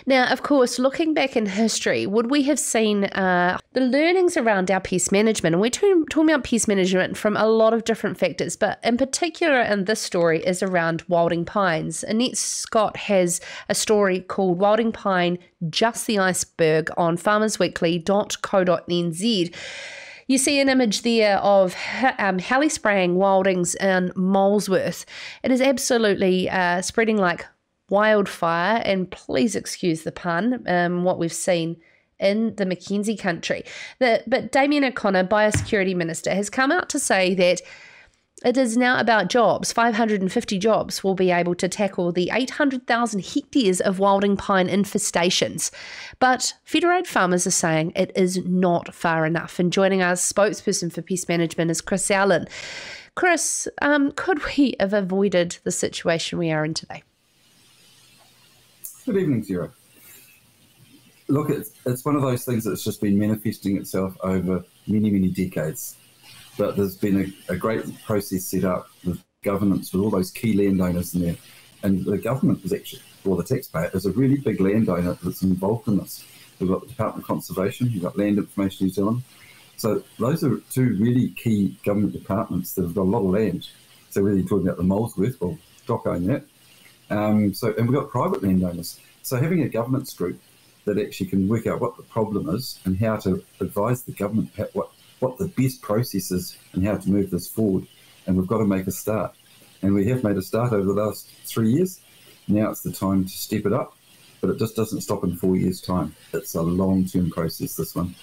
Now, of course, looking back in history, would we have seen the learnings around our pest management? And we're talking about pest management from a lot of different factors, but in particular in this story is around wilding pines. Annette Scott has a story called Wilding Pine, Just the Iceberg on farmersweekly.co.nz. You see an image there of heli spraying wildings in Molesworth. It is absolutely spreading like wildfire, and please excuse the pun, what we've seen in the Mackenzie country. But Damien O'Connor, Biosecurity Minister, has come out to say that it is now about jobs. 550 jobs will be able to tackle the 800,000 hectares of wilding pine infestations. But Federated Farmers are saying it is not far enough. And joining us, spokesperson for pest management, is Chris Allen. Chris, could we have avoided the situation we are in today? Good evening, Sarah. Look, it's one of those things that's just been manifesting itself over many, many decades. But there's been a great process set up with governance, with all those key landowners in there. And the government is actually, or the taxpayer, is a really big landowner that's involved in this. We've got the Department of Conservation, we've got Land Information New Zealand. So those are two really key government departments that have got a lot of land. So whether you're talking about the Molesworth, well, Doc own that. And we've got private landowners. So having a governance group that actually can work out what the problem is and how to advise the government what the best process is and how to move this forward. And we've got to make a start. And we have made a start over the last 3 years. Now it's the time to step it up. But it just doesn't stop in 4 years' time. It's a long-term process, this one.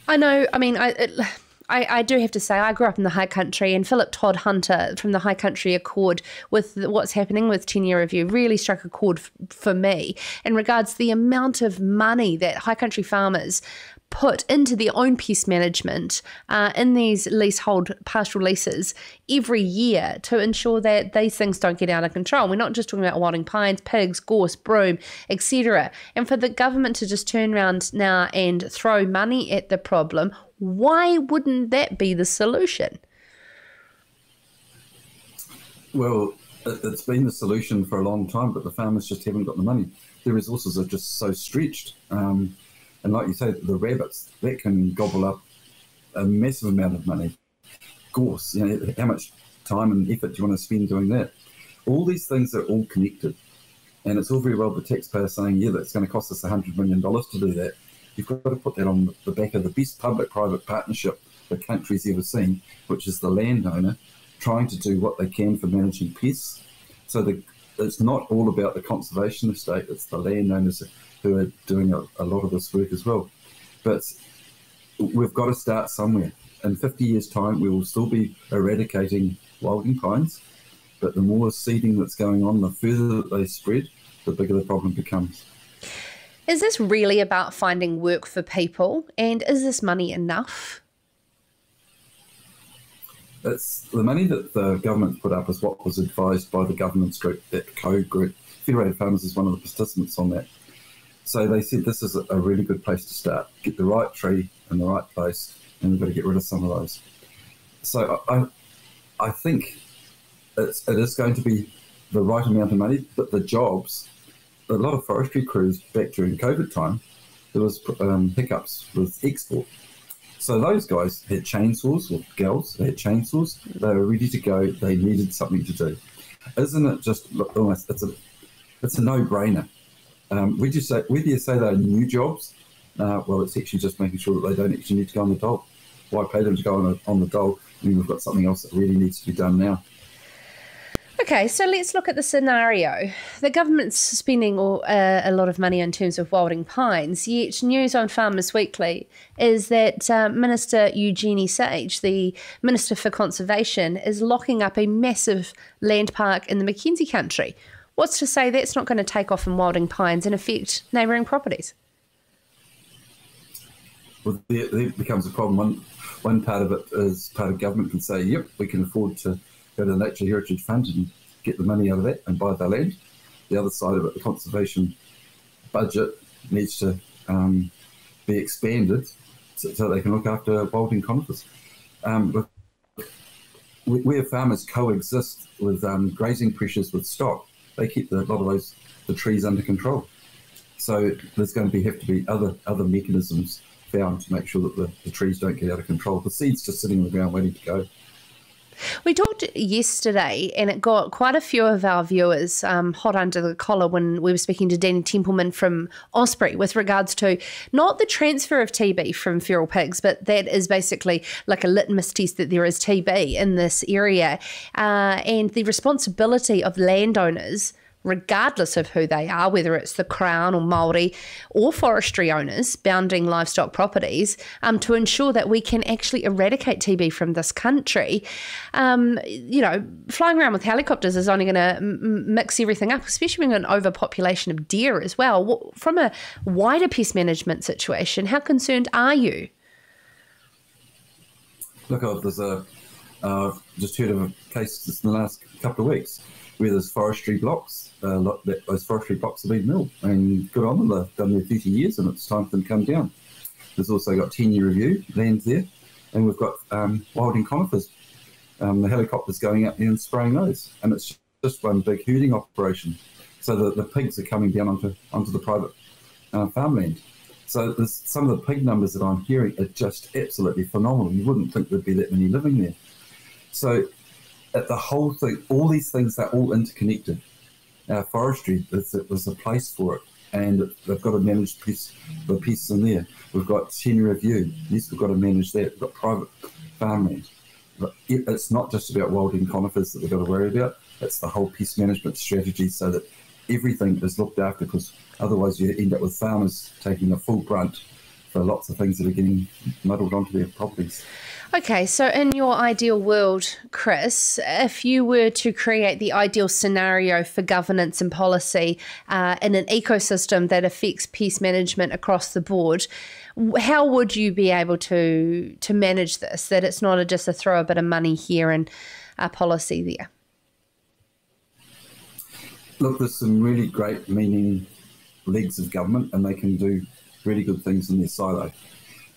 I know. I mean, I do have to say, I grew up in the high country, and Philip Todd Hunter from the High Country Accord with what's happening with 10-year review really struck a chord for me in regards to the amount of money that high country farmers put into their own pest management in these leasehold pastoral leases every year to ensure that these things don't get out of control. We're not just talking about wilding pines, pigs, gorse, broom, etc. And for the government to just turn around now and throw money at the problem, why wouldn't that be the solution? Well, it's been the solution for a long time, but the farmers just haven't got the money. Their resources are just so stretched. And like you say, the rabbits, that can gobble up a massive amount of money. Gorse, how much time and effort do you want to spend doing that? All these things are all connected. And it's all very well the taxpayer saying, yeah, that's going to cost us $100 million to do that. You've got to put that on the back of the best public-private partnership the country's ever seen, which is the landowner trying to do what they can for managing pests. So it's not all about the conservation estate, it's the landowners who are doing a lot of this work as well. But we've got to start somewhere. In 50 years' time, we will still be eradicating wilding pines, but the more seeding that's going on, the further that they spread, the bigger the problem becomes. Is this really about finding work for people, and is this money enough? It's the money that the government put up is what was advised by the governance group, that code group. Federated Farmers is one of the participants on that. So they said this is a really good place to start. Get the right tree in the right place, and we've got to get rid of some of those. So I think it is going to be the right amount of money, but the jobs, a lot of forestry crews back during COVID time, there was hiccups with export. So those guys had chainsaws, or gals, they had chainsaws, they were ready to go, they needed something to do. Isn't it just almost, it's a no-brainer. Whether you say they're new jobs, well, it's actually just making sure that they don't actually need to go on the dole. Why pay them to go on the dole when we've got something else that really needs to be done now? Okay, so let's look at the scenario. The government's spending a lot of money in terms of wilding pines, yet news on Farmers Weekly is that Minister Eugenie Sage, the Minister for Conservation, is locking up a massive land park in the Mackenzie country. What's to say that's not going to take off in wilding pines and affect neighbouring properties? Well, there becomes a problem. One part of it is part of government can say, yep, we can afford to go to the Natural Heritage Fund and get the money out of that and buy the land. The other side of it, the conservation budget, needs to be expanded so they can look after wilding conifers. Where farmers coexist with grazing pressures with stock, they keep a lot of the trees under control. So there's going to have to be other mechanisms found to make sure that the trees don't get out of control. The seed's just sitting on the ground waiting to go. We talked yesterday, and it got quite a few of our viewers hot under the collar when we were speaking to Danny Templeman from Osprey with regards to not the transfer of TB from feral pigs, but that is basically like a litmus test that there is TB in this area, and the responsibility of landowners, regardless of who they are, whether it's the Crown or Māori or forestry owners bounding livestock properties, to ensure that we can actually eradicate TB from this country. Flying around with helicopters is only going to mix everything up, especially when an overpopulation of deer as well. From a wider pest management situation, how concerned are you? Look, I've just heard of a case in the last couple of weeks where there's forestry blocks. Those forestry blocks have been milled, and good on them. They've done their 30 years, and it's time for them to come down. There's also got 10-year review lands there, and we've got wilding conifers. The helicopters going up there and spraying those, and it's just one big herding operation. So the pigs are coming down onto the private farmland. So there's some of the pig numbers that I'm hearing are just absolutely phenomenal. You wouldn't think there'd be that many living there. So the whole thing, all these things, they're all interconnected. Forestry, there's a place for it, and they've got to manage the pests in there. We've got 10-year review. Yes, we've got to manage that. We've got private farmland. But it's not just about wilding conifers that we've got to worry about. It's the whole pest management strategy so that everything is looked after, because otherwise you end up with farmers taking a full brunt for lots of things that are getting muddled onto their properties. Okay, so in your ideal world, Chris, if you were to create the ideal scenario for governance and policy in an ecosystem that affects pest management across the board, how would you be able to manage this, that it's not just a throw a bit of money here and a policy there? Look, there's some really great meaning legs of government, and they can do really good things in their silo.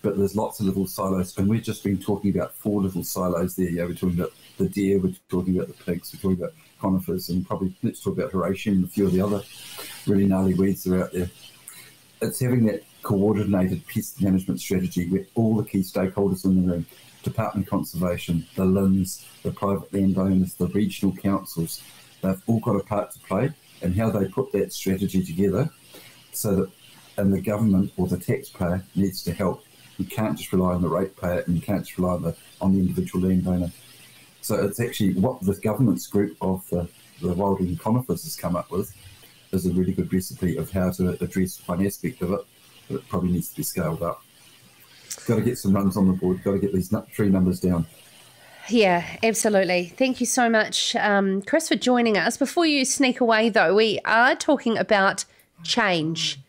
But there's lots of little silos, and we've just been talking about 4 little silos there. Yeah, we're talking about the deer, we're talking about the pigs, we're talking about conifers, and probably let's talk about Horatium and a few of the other really gnarly weeds that are out there. It's having that coordinated pest management strategy where all the key stakeholders in the room, Department of Conservation, the LINs, the private landowners, the regional councils, they've all got a part to play in how they put that strategy together, so that, and the government or the taxpayer needs to help. You can't just rely on the ratepayer, and you can't just rely on the individual landowner. So it's actually what the government's group of the wilding conifers has come up with is a really good recipe of how to address one aspect of it, but it probably needs to be scaled up. Got to get some runs on the board, got to get these tree numbers down. Yeah, absolutely. Thank you so much, Chris, for joining us. Before you sneak away, though, we are talking about change.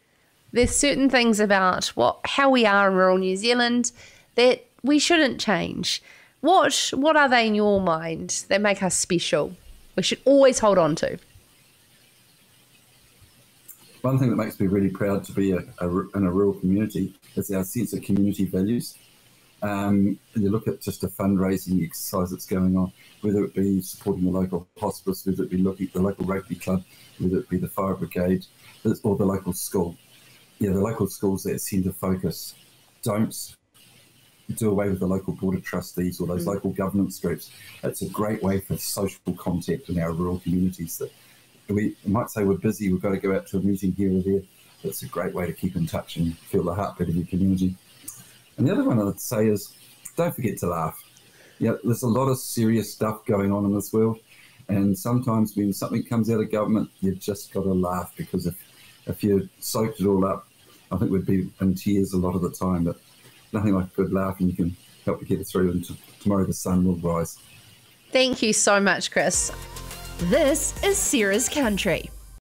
There's certain things about how we are in rural New Zealand that we shouldn't change. What are they in your mind that make us special? We should always hold on to. One thing that makes me really proud to be in a rural community is our sense of community values. And you look at just a fundraising exercise that's going on, whether it be supporting the local hospice, whether it be looking at the local rugby club, whether it be the fire brigade, or the local school. Yeah, the local schools, that centre focus. Don't do away with the local board of trustees or those local governance groups. It's a great way for social contact in our rural communities. That we might say we're busy, we've got to go out to a meeting here or there. It's a great way to keep in touch and feel the heartbeat of your community. And the other one I'd say is don't forget to laugh. Yeah, there's a lot of serious stuff going on in this world, and sometimes when something comes out of government, you've just got to laugh, because if you soaked it all up, I think we'd be in tears a lot of the time, but nothing like a good laugh, and you can help you get it through, and tomorrow the sun will rise. Thank you so much, Chris. This is Sarah's Country.